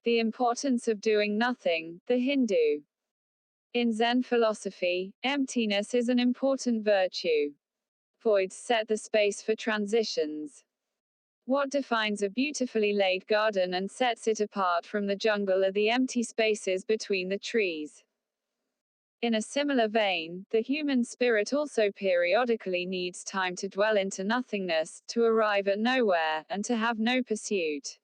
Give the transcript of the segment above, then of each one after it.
The importance of doing nothing, the Hindu. In Zen philosophy, emptiness is an important virtue. Voids set the space for transitions. What defines a beautifully laid garden and sets it apart from the jungle are the empty spaces between the trees. In a similar vein, the human spirit also periodically needs time to dwell into nothingness, to arrive at nowhere, and to have no pursuit.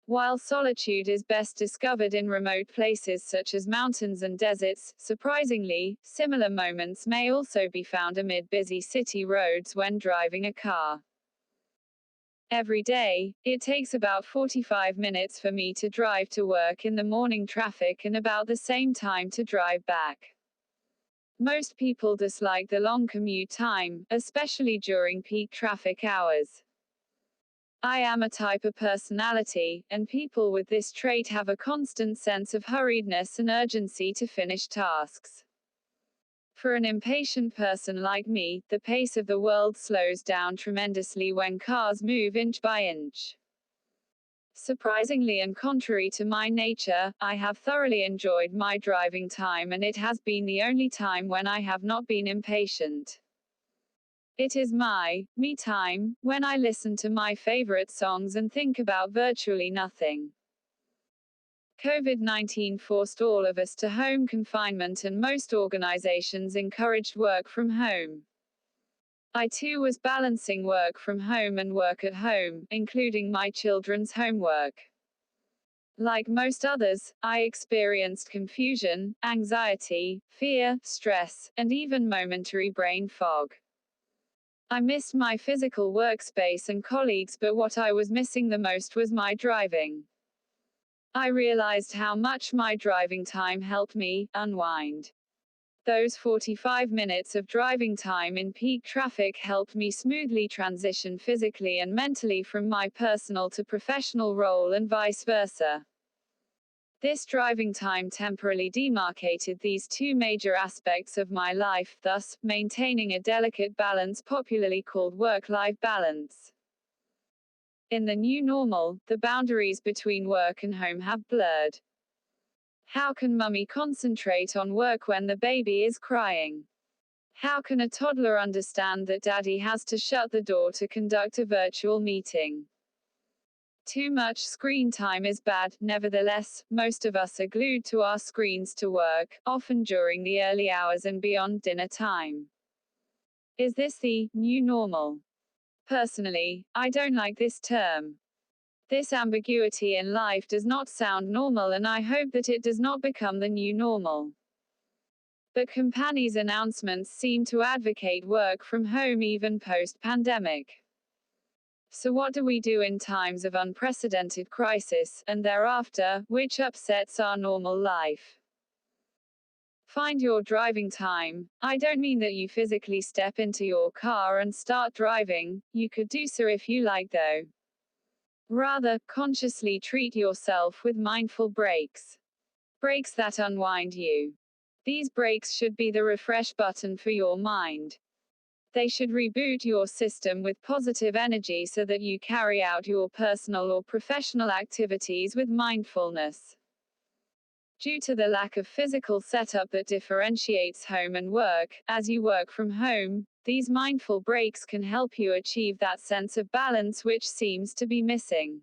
While solitude is best discovered in remote places such as mountains and deserts, surprisingly, similar moments may also be found amid busy city roads when driving a car. Every day, it takes about 45 minutes for me to drive to work in the morning traffic and about the same time to drive back. Most people dislike the long commute time, especially during peak traffic hours. I am a type of personality, and people with this trait have a constant sense of hurriedness and urgency to finish tasks. For an impatient person like me, the pace of the world slows down tremendously when cars move inch by inch. Surprisingly and contrary to my nature, I have thoroughly enjoyed my driving time, and it has been the only time when I have not been impatient. It is my me time, when I listen to my favorite songs and think about virtually nothing. COVID-19 forced all of us to home confinement, and most organizations encouraged work from home. I too was balancing work from home and work at home, including my children's homework. Like most others, I experienced confusion, anxiety, fear, stress, and even momentary brain fog. I missed my physical workspace and colleagues, but what I was missing the most was my driving. I realized how much my driving time helped me unwind. Those 45 minutes of driving time in peak traffic helped me smoothly transition physically and mentally from my personal to professional role and vice versa. This driving time temporarily demarcated these two major aspects of my life, thus maintaining a delicate balance popularly called work-life balance. In the new normal, the boundaries between work and home have blurred. How can mummy concentrate on work when the baby is crying? How can a toddler understand that daddy has to shut the door to conduct a virtual meeting? Too much screen time is bad. Nevertheless, most of us are glued to our screens to work, often during the early hours and beyond dinner time. Is this the new normal? Personally, I don't like this term. This ambiguity in life does not sound normal, and I hope that it does not become the new normal. But companies' announcements seem to advocate work from home even post-pandemic. So what do we do in times of unprecedented crisis, and thereafter, which upsets our normal life? Find your driving time. I don't mean that you physically step into your car and start driving. You could do so if you like, though. Rather, consciously treat yourself with mindful breaks. Breaks that unwind you. These breaks should be the refresh button for your mind. They should reboot your system with positive energy so that you carry out your personal or professional activities with mindfulness. Due to the lack of physical setup that differentiates home and work, as you work from home, these mindful breaks can help you achieve that sense of balance which seems to be missing.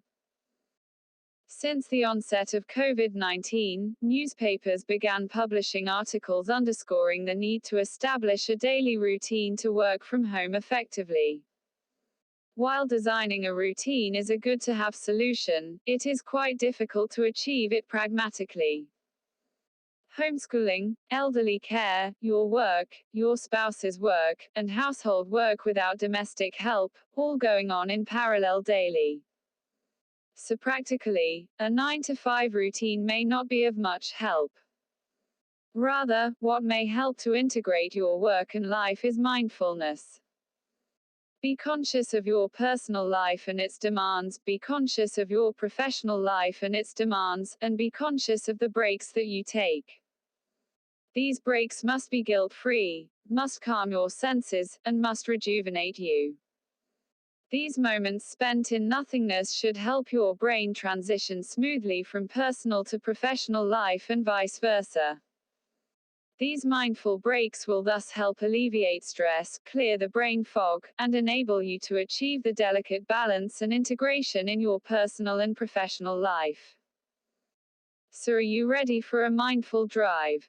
Since the onset of COVID-19, newspapers began publishing articles underscoring the need to establish a daily routine to work from home effectively. While designing a routine is a good-to-have solution, it is quite difficult to achieve it pragmatically. Homeschooling, elderly care, your work, your spouse's work, and household work without domestic help, all going on in parallel daily. So practically, a 9-to-5 routine may not be of much help. Rather, what may help to integrate your work and life is mindfulness. Be conscious of your personal life and its demands, be conscious of your professional life and its demands, and be conscious of the breaks that you take. These breaks must be guilt-free, must calm your senses, and must rejuvenate you. These moments spent in nothingness should help your brain transition smoothly from personal to professional life and vice versa. These mindful breaks will thus help alleviate stress, clear the brain fog, and enable you to achieve the delicate balance and integration in your personal and professional life. So, are you ready for a mindful drive?